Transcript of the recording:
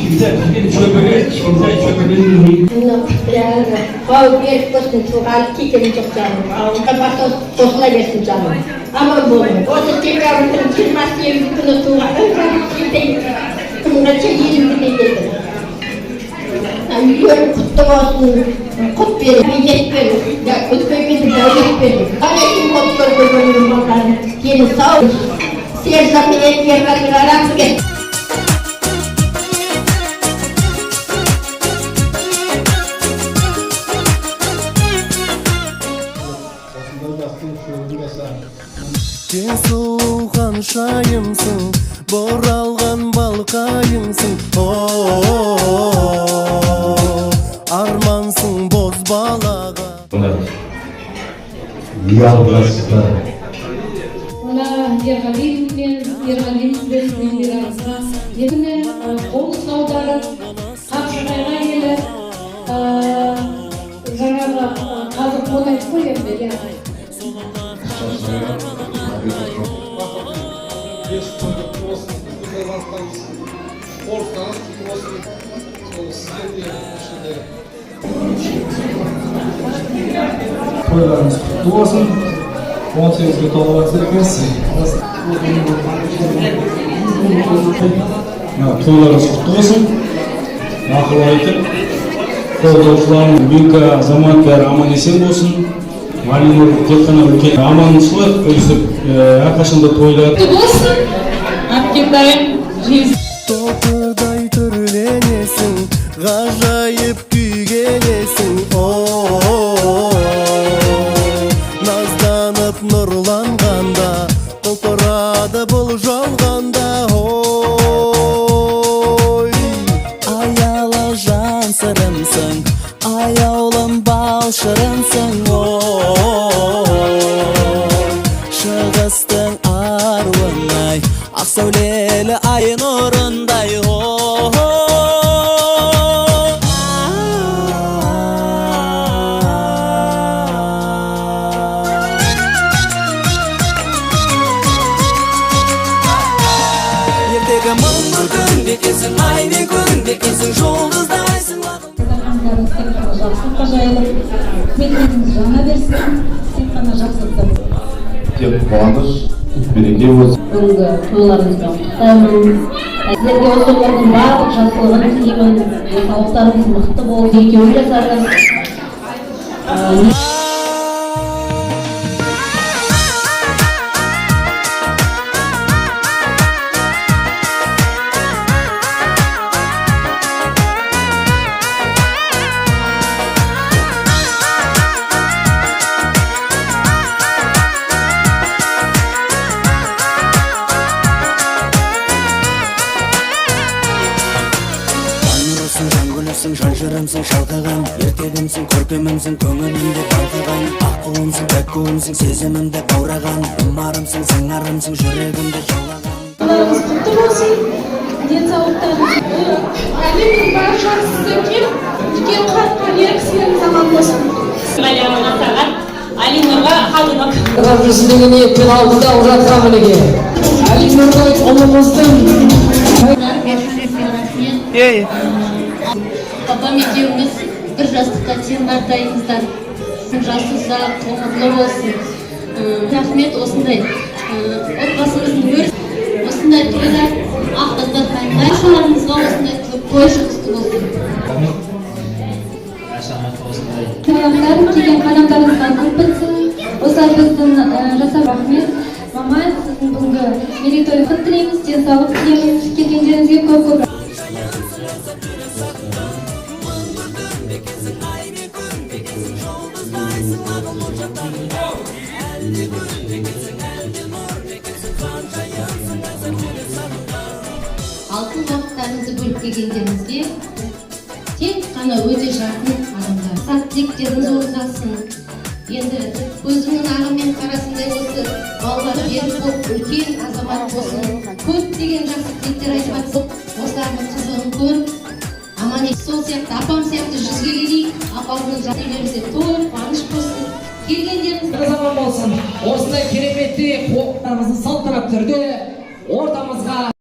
Ешкімді çöpüge Bağır bir başını soğuk kikenin çok canım. Başta sosla versin canım. Ama bu. O da tekrar kırmaz diye bir kını soğuk. Bunlar çekilir bir de. Biliyorum kutlu olsun. Kut verir, yiyecek verir. Ya köpeğimizi devlet verir. Aleyküm kutlu koyuyorum bakalım. Yeni sağ ol. Serzatı et yerler aramı get. Sen soğuğan şayımsın, boralgan balkayımsın. Armansın boz balaga. Yalgasıklar. Ona Yergalim sizden biraz. Yine kol savdarı, kapşırayla gelir. Жаңағы қазір қолай қоямын я. Toylarımız kutlu olsun. 18'ge to'g'rilasiz. To'ylarımız kutlu olsun. Ma'qul aytib, qo'llovchilarning buyuk azamatlar aman esen bo'lsin. Ma'lumot tek qana ulkan amançılık o'sib, har qachonda to'ylar Olsun. Akendayım. Topuday türlenesin, gajayip kuygenesin. Nazlanıp nurlanganda, kotorada bul жалганда. Ayala jan sırımsın, ayağılım bal şırımsın. Шығыстың аруынай, ақ сәулелі ай нұрындай. Ертегі мұңлы күн бекесің, ай мен күн бекесің, жұлдыздайсың. Жақсылыққа жайылып, қызметтеріңіз жаңа берсін, тек қана жақсылықтар. Тек қуаныш, береке болсын. Бүгінгі тойларыңызға құттықтаймын. Сіздерге осы өмірдің барлық жақсылығын тілеймін. Денсаулықтарыңыз мықты болып, екеуін жасарыңыз. Жан жырымсың, шалқыған, ертегімсің, көркемімсің, көңілімде балқыған. Аққуымсың, бәккуымсың, сезімімді баураған. Ұмарымсың, зыңарымсың, жүрегімді жаулаған. Тойларыңыз құтты болсын, денсаулықтарыңыз. Әлемнің бар жақсысы кеп, үлкен қарқа ер кісілеріңіз аман болсын. Алимаға сағат, Алинұрға қалдық. Біздің ниетпен алдыда ұратқа мінеге. Алинұрға ұлымыздың Папам екеуміз бір жастыққа тең қартаймыздар. Жасы ұзақ, ғұмырлы болсын. Рахмет осындай отбасымыздың осындай тойлар, ақ дастарханда баршаларыңызға осындай той шығысты болсын. Сәлемдер, келген қадамдарыңызға көп бітсін. Осылай біздің жасап рахмет. Мама, сіздің бүгінгі мерейтойы құт тілейміз, денсаулық тілейміз. Келгендеріңізге көп-көп Алтын уақыттарыңызды бөліп келгендеріңізге тек қана өте жақын адамдар. Сәттіліктеріңіз орындалсын. Енді көзіңнің ағымен қарасындай осы балалар беріп болып үлкен азамат болсын. Көптеген жақсы тілектер айтып жатсық. Осылардың қызығын көріп, аман сол сияқты апам сияқты жүзге келейік. Апамның жаныберімізде той, қуаныш болсын. Келгендеріңіз заман болсын. Осындай кереметті қуаттарымыздың салтанатты түрде ортамызға